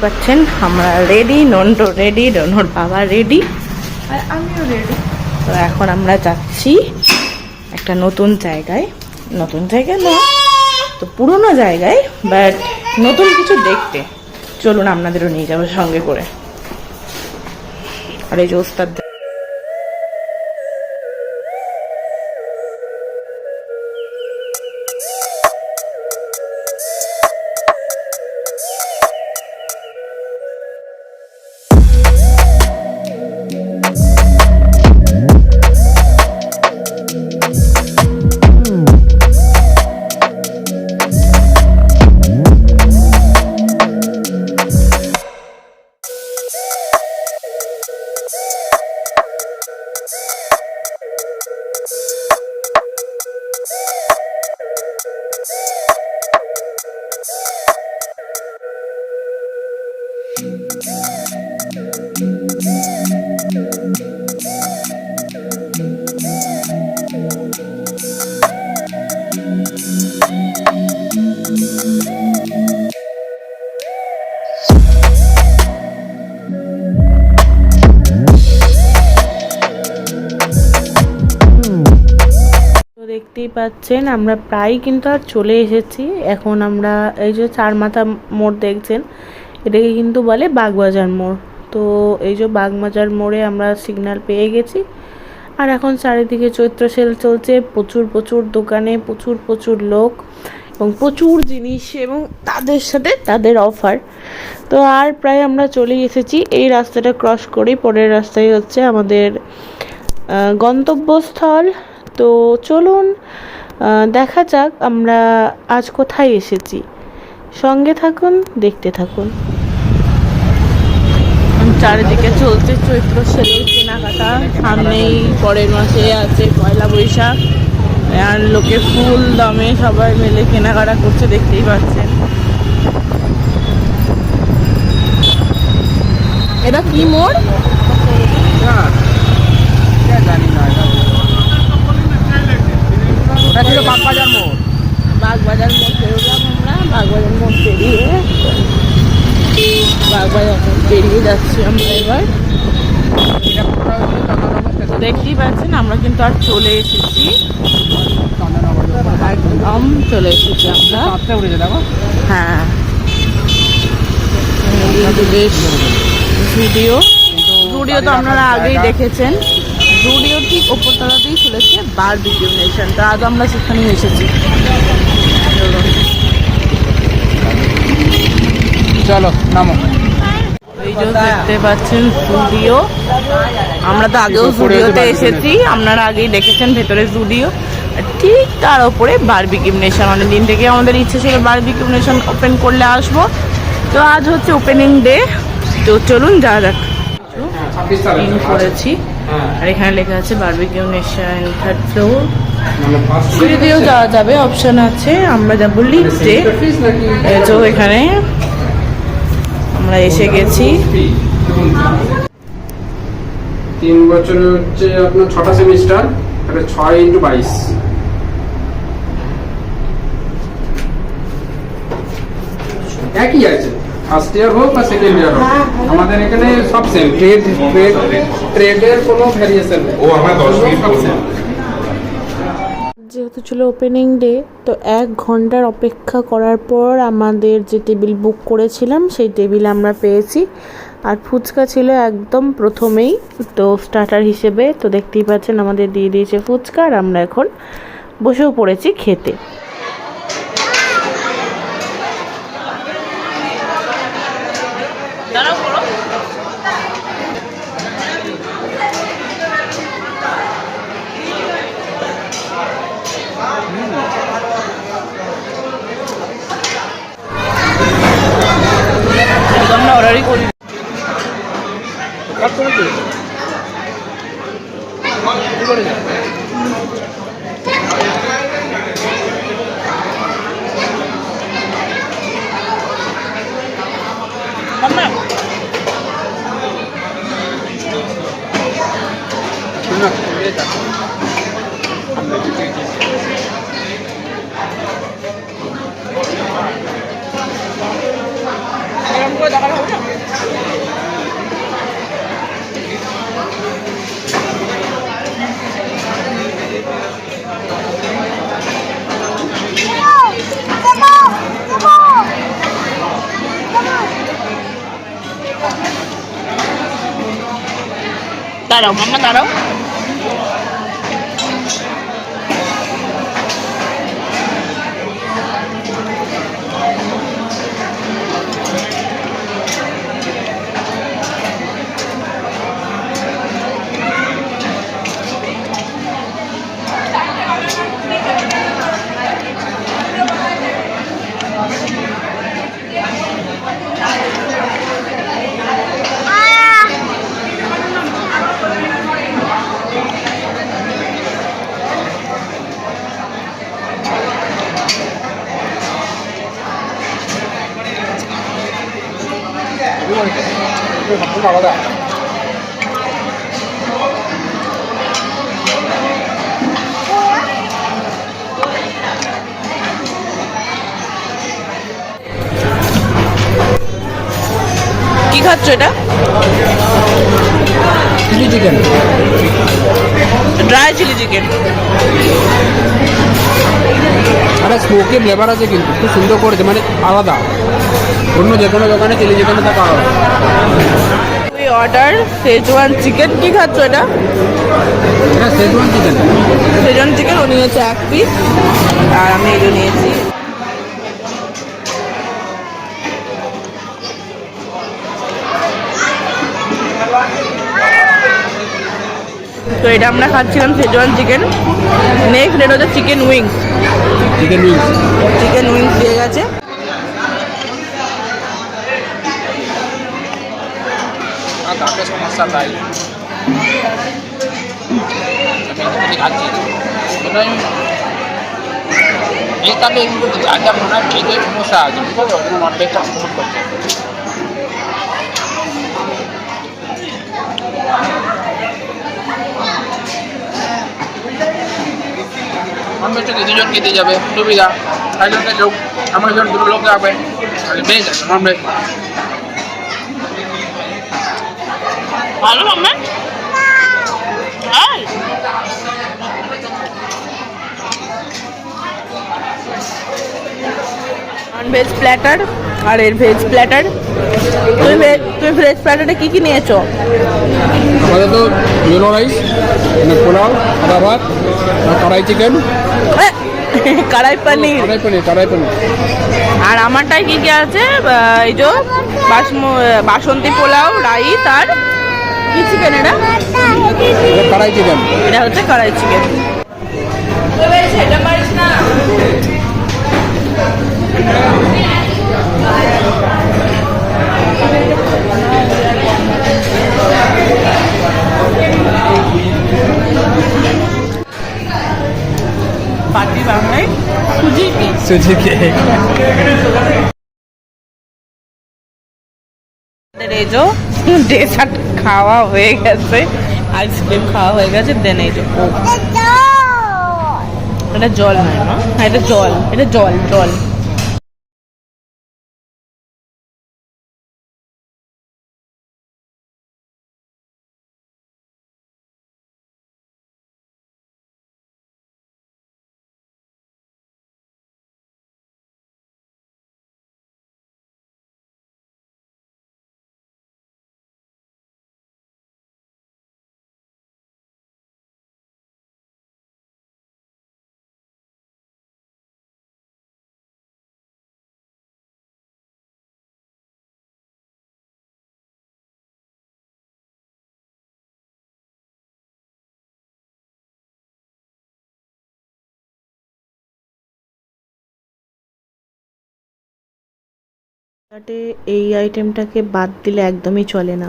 পাচ্ছেন আমরা ready, Nantu ready, রনোর বাবা রেডি, আর আমিও রেডি। তো এখন আমরা যাচ্ছি একটা নতুন জায়গায় নয় তো পুরনো জায়গায়, বাট নতুন কিছু দেখতে। চলুন আপনাদেরও নিয়ে যাবো সঙ্গে করে। আর এই যে ওস্তাদ দেখতেই পাচ্ছেন আমরা প্রায় কিন্তু আর চলে এসেছি। এখন আমরা এই যে চার মাথা মোড় দেখছেন, এটাকে কিন্তু বলে বাগবাজার মোড়। তো এই যে বাগবাজার মোড়ে আমরা সিগন্যাল পেয়ে গেছি। আর এখন চারিদিকে চৈত্র সেল চলছে, প্রচুর দোকানে প্রচুর লোক এবং প্রচুর জিনিস এবং তাদের সাথে তাদের অফার। তো আর প্রায় আমরা চলে এসেছি। এই রাস্তাটা ক্রস করেই পরের রাস্তায় হচ্ছে আমাদের গন্তব্যস্থল। তো চলুন দেখা যাক আমরা আজ কোথায় এসেছি। সঙ্গে থাকুন, দেখতে থাকুন। চারিদিকে চলছে চৈত্র সেলের কেনাকাটা। সামনেই পরের মাসে আছে পয়লা বৈশাখ, আর লোকে ফুল দামে সবাই মিলে কেনাকাটা করছে, দেখতেই পাচ্ছেন। এটা কি মোড় জানি না, এটা ছিল বাগবাজার মোড়। বাগবাজার মোড় পেরোলাম আমরা। বাগবাজার মোড় পেরিয়ে বেরিয়ে যাচ্ছি আমরা এবার। দেখতেই পাচ্ছেন আমরা কিন্তু আর চলে এসেছি, একদম চলে এসেছি আমরা। হ্যাঁ, বেশ জুডিও তো আপনারা আগেই দেখেছেন। জুডিও ঠিক ওপরতলাতেই খুলেছে বারবিকিউ নেশন। তো আজ আমরা সেখানেই এসেছি। চলো নামো। এই যে দেখতে পাচ্ছেন জুডিও। আমরা তো আগেও জুডিওতে এসেছি, আপনারা আগেই দেখেছেন ভেতরে জুডিও। ঠিক তার উপরে বারবিকিউ নেশন। অনেক দিন থেকে আমাদের ইচ্ছে ছিল বারবিকিউ নেশন ওপেন করলে আসবো। তো আজ হচ্ছে ওপেনিং ডে। তো চলুন যাওয়া যাক। করেছি আর এখানে লেখা আছে বারবিকিউ নেশন 3rd ফ্লোর। সিঁড়ি দিয়েও যাওয়া যাবে, অপশন আছে। আমরা যাবো লিফটে। তো এখানে আমরা এসে গেছি। 3 বছরে হচ্ছে আপনার 6টা সেমিস্টার, এটা 6x22। একই আছে, ফার্স্ট ইয়ার হোক বা সেকেন্ড ইয়ার হোক, আমাদের এখানে সব সেম। ট্রেডের কোনো ভ্যারিয়েশন নেই। ও আমরা 10 মিনিট যেহেতু ছিল ওপেনিং ডে, তো 1 ঘন্টার অপেক্ষা করার পর আমাদের যে টেবিল বুক করেছিলাম সেই টেবিল আমরা পেয়েছি। আর ফুচকা ছিল একদম প্রথমেই, তো স্টার্টার হিসেবে। তো দেখতেই পাচ্ছেন আমাদের দিয়ে দিয়েছে ফুচকা, আর আমরা এখন বসেও পড়েছি খেতে। আমরা অর্ডারই করি। করে দেখানো হবে না? দাঁড়াও মাম্মা দাঁড়াও। আলাদা কি খাচ্ছ এটা? Chilli chicken, dry chilli chicken. আরে স্মোকি ফ্লেভার আছে কিন্তু খুব সুন্দর করেছে, মানে আলাদা, অন্য যে কোনো দোকানে চিলি চিকেনে তা পাওয়া যায়। We order schezwan chicken. কি খাচ্ছ এটা? এটা শেজওয়ান চিকেন। শেজওয়ান চিকেন ও নিয়েছে 1 পিস আর আমি এই যে নিয়েছি। তো এটা আমরা খাচ্ছিলাম শেজওয়ান চিকেন। নেক্সট এটা হচ্ছে chicken wings. Chicken wings, chicken wings দিয়ে গেছে। দাঁতে সমস্যা তাই খাচ্ছি এইটাকে আজকে মনে হয় ভেজে সমস্যা আছে, নন ভেজটা গ্রহণ করছে। নন ভেজটা দুজন খেতে যাবে সুবিধা, একজনকে লোক আমার জন দুটো লোক যাবে, তাহলে ভেজ আছে নন ভেজ। ভালো মাম্মা। নন ভেজ প্ল্যাটার আর এর ভেজ প্ল্যাটার। তুমি ভেজ প্ল্যাটারে কি কি নিয়েছো? আমাদের তো ইয়েলো রাইস, পোলাও, সাদা ভাত, কড়াই চিকেন, কড়াই পনির। কড়াই পনির। আর আমারটায় কি কি আছে? এই যে বাসন্তী পোলাও, রাইস আর কি চিকেন? এটা কড়াই চিকেন। এটা হচ্ছে কড়াই চিকেন। পাটি বাংলায় সুজি কেক। সুজি কেক। এই যে ডেজার্ট খাওয়া হয়ে গেছে, আইসক্রিম খাওয়া হয়ে গেছে। দেন এই যে এটা জল নয় না, হ্যাঁ এটা জল, এটা জল জল। এই আইটেমটাকে বাদ দিলে একদমই চলে না।